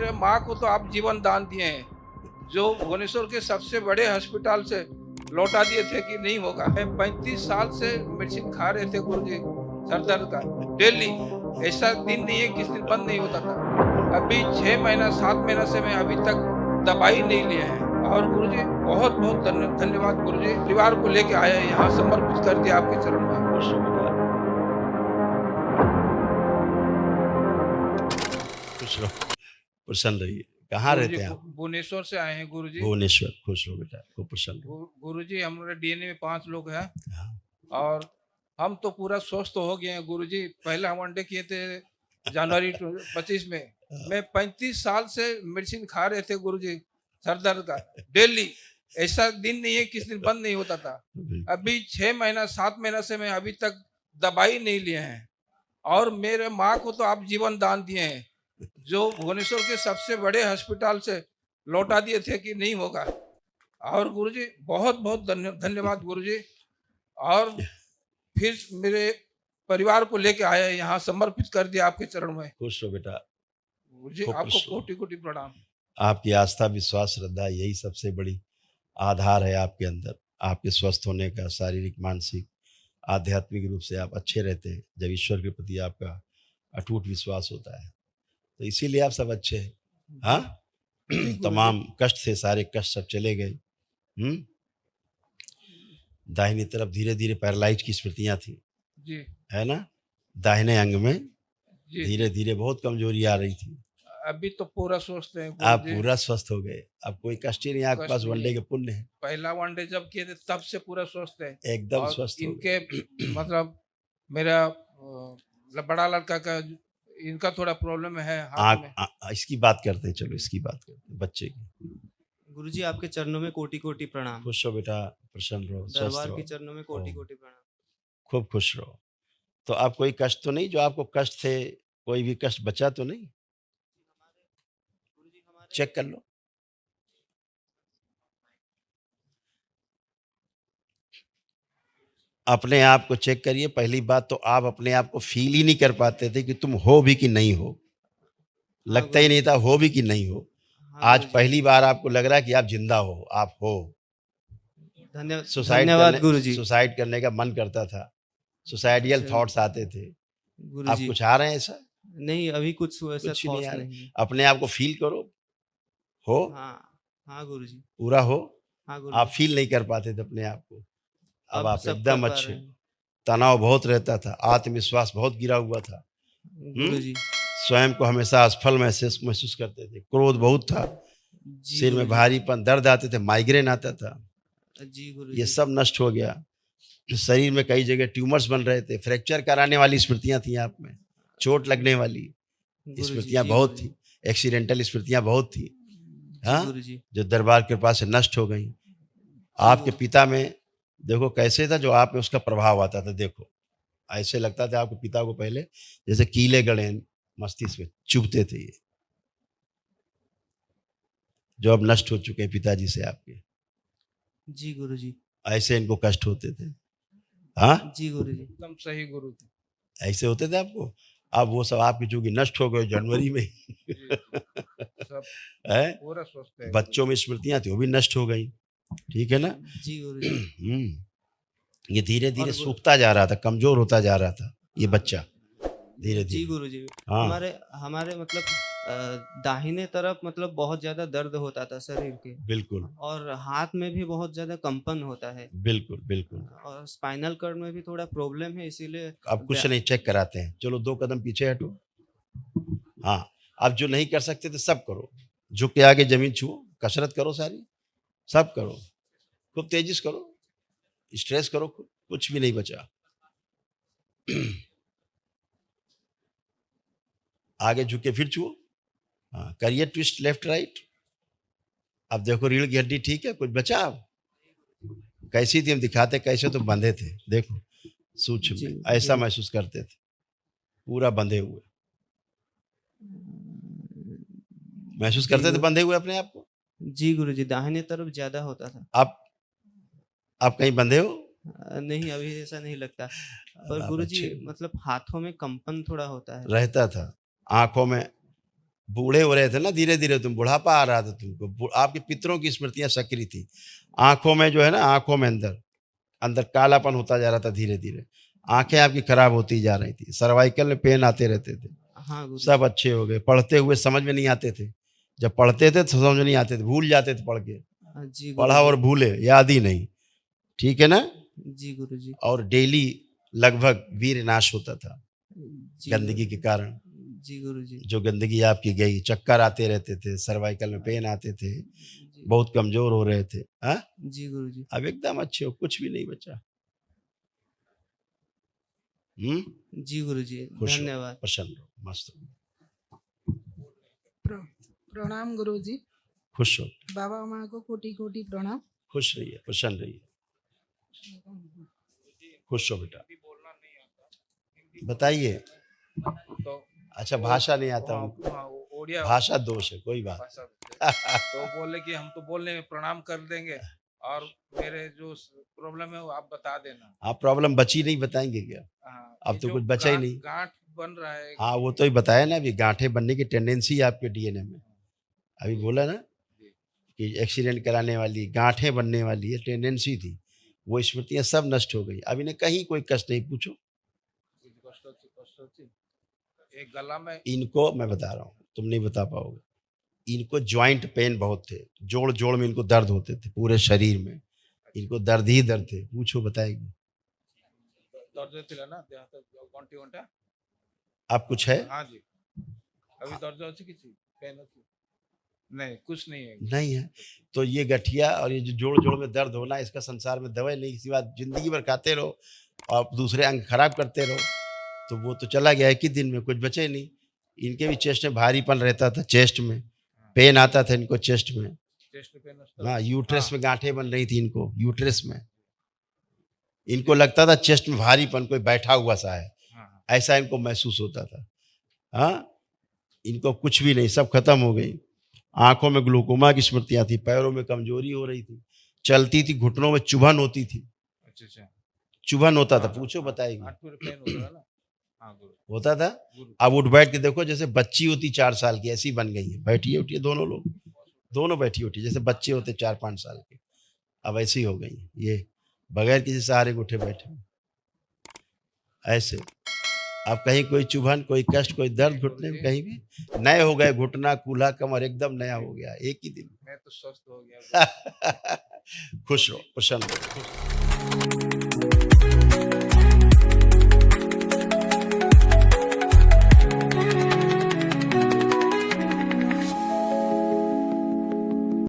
मेरे माँ को तो आप जीवन दान दिए हैं, जो भुवनेश्वर के सबसे बड़े अस्पताल से लौटा दिए थे कि नहीं होगा। मैं 35 साल से मेडिसिन खा रहे थे गुरुजी, सर दर्द का डेली। ऐसा दिन नहीं है किस दिन बंद नहीं होता था। अभी 6 महीना 7 महीना से मैं अभी तक दवाई नहीं लिए हैं। और गुरुजी बहुत बहुत धन्यवाद गुरुजी, परिवार को लेके आए यहाँ समर्पित कर दिया आपके चरण में। खुश रहो, प्रसन्न रहिए। कहाँ रहते हैं आप? भुवनेश्वर से आए हैं गुरुजी। भुवनेश्वर। खुश रहो बेटा, खूब प्रसन्न रहो। गुरुजी हमारे डीएनए में 5 लोग हैं हाँ। और हम तो पूरा स्वस्थ हो गए हैं गुरुजी। पहले हम वनडे किए थे जनवरी 25 में। मैं 35 साल से मेडिसिन खा रहे थे गुरुजी, सर दर्द का डेली। ऐसा दिन नहीं है किस दिन बंद नहीं होता था। अभी 6 महीना 7 महीना से मैं अभी तक दवाई नहीं लिए हैं। और मेरे माँ को तो आप जीवन दान दिए हैं, जो भुवनेश्वर के सबसे बड़े अस्पताल से लौटा दिए थे कि नहीं होगा। और गुरुजी बहुत बहुत धन्यवाद गुरुजी। और फिर मेरे परिवार को लेके आए यहाँ समर्पित कर दिया आपके चरण में। खुश रहो बेटा, गुरुजी खूब आपको खुश रहो। कोटि कोटि प्रणाम। आपकी आस्था, विश्वास, श्रद्धा यही सबसे बड़ी आधार है आपके अंदर। आपके स्वस्थ होने का शारीरिक, मानसिक, आध्यात्मिक रूप से आप अच्छे रहते हैं जब ईश्वर के प्रति आपका अटूट विश्वास होता है, तो इसीलिए आप सब अच्छे हैं। हाँ। तमाम कष्ट थे, सारे कष्ट सब चले गए। दाहिनी तरफ धीरे धीरे पैरालाइज की स्मृतियां थी जी, है ना। दाहिने अंग में जी, धीरे धीरे बहुत कमजोरी आ रही थी। अभी तो पूरा स्वस्थ है आप गुरुजी। पूरा स्वस्थ हो गए, अब कोई कष्ट ही नहीं, आपके कष्ट पास नहीं वनडे है। के पुण्य है। पहला वनडे जब किए थे तब से पूरा स्वस्थ है। एकदम और स्वस्थ हो इनके गए। मतलब मेरा बड़ा लड़का का इनका थोड़ा प्रॉब्लम है हाथ में। इसकी बात करते हैं, चलो इसकी बात करते हैं, बच्चे की। गुरुजी आपके चरणों में कोटि कोटि प्रणाम। खुश रहो बेटा, प्रसन्न रहो, स्वस्थ दरबार रहो, के चरणों में कोटि कोटि प्रणाम। खूब खुश रहो। तो आप कोई कष्ट तो नहीं, जो आपको कष्ट थे कोई भी कष्ट बचा तो नहीं? चेक कर लो। अपने आप को चेक करिए। पहली बात तो आप अपने आप को फील ही नहीं कर पाते थे कि तुम हो भी कि नहीं हो। लगता ही नहीं था हो भी कि नहीं हो। आज पहली बार आपको लग रहा है कि आप जिंदा हो, आप हो। धन्यवाद गुरुजी। सुसाइड करने का मन करता था, सुसाइडियल थॉट्स आते थे। आप कुछ आ रहे हैं ऐसा? नहीं, अभी कुछ ऐसा कुछ थॉट्स नहीं। अपने आप को फील करो, हो। हाँ गुरुजी, पूरा हो। हाँ आप गुरुजी। फील नहीं कर पाते थे अपने आप को, अब आप सब एकदम कर पा अच्छे। रहे हैं। तनाव बहुत रहता था, आत्मविश्वास बहुत गिरा हुआ था, गुरुजी। स्वयं को हमेशा असफल महसूस करते थे, क्रोध बहुत था, सिर में भारीपन, दर्द आते थे, माइग्रेन आता था। जी गुरुजी। ये सब नष्ट हो गया। शरीर में कई जगह ट्यूमर्स बन रहे थे, फ्रैक्चर कराने वाली स्मृतियां थी आप में, चोट लगने वाली स्मृतियां बहुत थी, एक्सीडेंटल स्मृतियां बहुत थी। हाँ, जो दरबार के पास से नष्ट हो गई। आपके पिता में देखो कैसे था, जो आप में उसका प्रभाव आता था। देखो ऐसे लगता था आपके पिता को पहले जैसे कीले गड़े मस्तिष्क में चुभते थे, ये जो अब नष्ट हो चुके हैं पिताजी से आपके। जी गुरुजी। ऐसे इनको कष्ट होते थे। हाँ जी गुरुजी, एकदम सही गुरु थे। ऐसे होते थे आपको। अब वो सब आपकी चूंकि नष्ट हो गए जनवरी में सब है, पूरा स्वस्थ है। बच्चों में स्मृतियां थी वो भी नष्ट हो गई। ठीक है ना। जी गुरुजी। ये धीरे धीरे सूखता जा रहा था, कमजोर होता जा रहा था ये बच्चा धीरे धीरे। जी गुरुजी। हाँ। हमारे मतलब दाहिने तरफ मतलब बहुत ज्यादा दर्द होता था शरीर के। बिल्कुल। और हाथ में भी बहुत ज्यादा कंपन होता है। बिल्कुल बिल्कुल। और स्पाइनल कॉर्ड में भी थोड़ा प्रॉब्लम है, इसीलिए अब कुछ नहीं, चेक कराते हैं। चलो 2 कदम पीछे हटो। हाँ, अब जो नहीं कर सकते थे सब करो, झुक के आगे जमीन छुओ, कसरत करो, सारी सब करो, खूब तेजी से करो, स्ट्रेस करो, कुछ भी नहीं बचा। आगे झुके फिर छुओ। हाँ, करिए ट्विस्ट लेफ्ट राइट। अब देखो रीढ़ की हड्डी ठीक है, कुछ बचा? अब कैसी थी हम दिखाते, कैसे तो बंधे थे, देखो सूक्ष्म में ऐसा महसूस करते थे, पूरा बंधे हुए महसूस करते थे, बंधे हुए अपने आप को। जी गुरुजी, दाहिने तरफ ज्यादा होता था। आप कहीं बंधे हो? नहीं, अभी ऐसा नहीं लगता, पर गुरुजी मतलब हाथों में कंपन थोड़ा होता है, रहता था, आंखों में बूढ़े हो रहे थे ना धीरे धीरे, तुम बुढ़ापा आ रहा था तुमको, आपके पितरों की स्मृतियां सक्रिय थी। आंखों में जो है ना, आंखों में अंदर अंदर कालापन होता जा रहा था धीरे धीरे, आंखें आपकी खराब होती जा रही थी, सर्वाइकल में पेन आते रहते थे। हाँ गुरुजी। सब अच्छे हो गए। पढ़ते हुए समझ में नहीं आते थे, जब पढ़ते थे तो समझ में नहीं आते थे, भूल जाते थे पढ़ के, जी पढ़ा और भूले, याद ही नहीं। ठीक है ना। जी गुरुजी। और डेली लगभग वीर नाश होता था जी गंदगी के कारण। जी गुरुजी। जो गंदगी आपकी गई, चक्कर आते रहते थे, सर्वाइकल में पेन आते थे, जी बहुत कमजोर हो रहे थे। हाँ, जी गुरुजी। अब एकदम अच्छे हो, कुछ भी नहीं बचा। जी गुरुजी, खुश हो, धन्यवाद। प्रसन्न हो, मस्त हो, प्रणाम गुरुजी। खुश हो, बाबा माँ को कोटि कोटि प्रणाम। खुश रहिए, प्रसन्न रहिए, खुश हो बेटा। बताइए। तो अच्छा, भाषा नहीं आता हाँ, हमको, हाँ, ओडिया भाषा दोष है, कोई बात। भाषा तो बोले कि हम तो बोलने में प्रणाम कर देंगे, और मेरे जो प्रॉब्लम है वो आप बता देना। आप प्रॉब्लम बची नहीं, बताएंगे क्या? हाँ, अब ये तो जो कुछ बचा ही नहीं। गांठ बन रहा है। हाँ, वो तो ही बताया ना, अभी गांठें बनने की टेंडेंसी है आपके डीएनए में। अभी बोला ना कि एक्सीडेंट कराने वाली, गांठें बनने वाली है, टेंडेंसी थी, वो स्मृतियां सब नष्ट हो गई। अब इन्हें कहीं कोई कष्ट नहीं, पूछो एक गला में इनको। मैं बता रहा हूँ, तुम नहीं बता पाओगे। इनको जॉइंट पेन बहुत थे, जोड़ जोड़ में इनको दर्द होते थे, पूरे शरीर में इनको दर्द ही दर्द थे। पूछो, बताएगी। दर्द थिला ना देह हाथ गंटी गंटा। अब कुछ है? हाँ जी, अभी दर्द अच्छी किसी पेन अच्छी नहीं, कुछ नहीं है। नहीं है। तो ये गठिया और ये जो जोड़ जोड़ में दर्द होना, इसका संसार में दवाई नहीं, इसी बात जिंदगी भर खाते रहो और दूसरे अंग खराब करते रहो, तो वो तो चला गया एक ही दिन में, कुछ बचे नहीं। इनके भी चेस्ट में भारीपन रहता था, चेस्ट में पेन आता था इनको, चेस्ट में। चेस्ट पेन हाँ, यूट्रस में गांठें बन रही थी इनको, यूट्रस में। इनको लगता था चेस्ट में भारीपन, कोई बैठा हुआ सा है, ऐसा इनको महसूस होता था। हाँ, इनको कुछ भी नहीं, सब खत्म हो गई। आंखों में ग्लूकोमा की स्मृतियां थी, पैरों में कमजोरी हो रही थी, चलती थी घुटनों में चुभन होती थी। अच्छा, चुभन होता था, पूछो, बताएगी। पेन होता है ना। हाँ गुरु, होता था। गुरु। अब उठ बैठ के देखो, जैसे बच्ची होती 4 साल की, ऐसी बन गई है। बैठिए उठिए, दोनों लोग, दोनों बैठी उठी जैसे बच्चे होते 4-5 साल के, अब ऐसी हो गई ये, बगैर किसी सहारे के उठे बैठे ऐसे। अब कहीं कोई चुभन, कोई कष्ट, कोई दर्द घुटने में कहीं भी नए हो गए, घुटना, कूल्हा, कमर एकदम नया हो गया एक ही दिन। मैं तो स्वस्थ हो गया। खुश रहो, प्रसन्न रहो।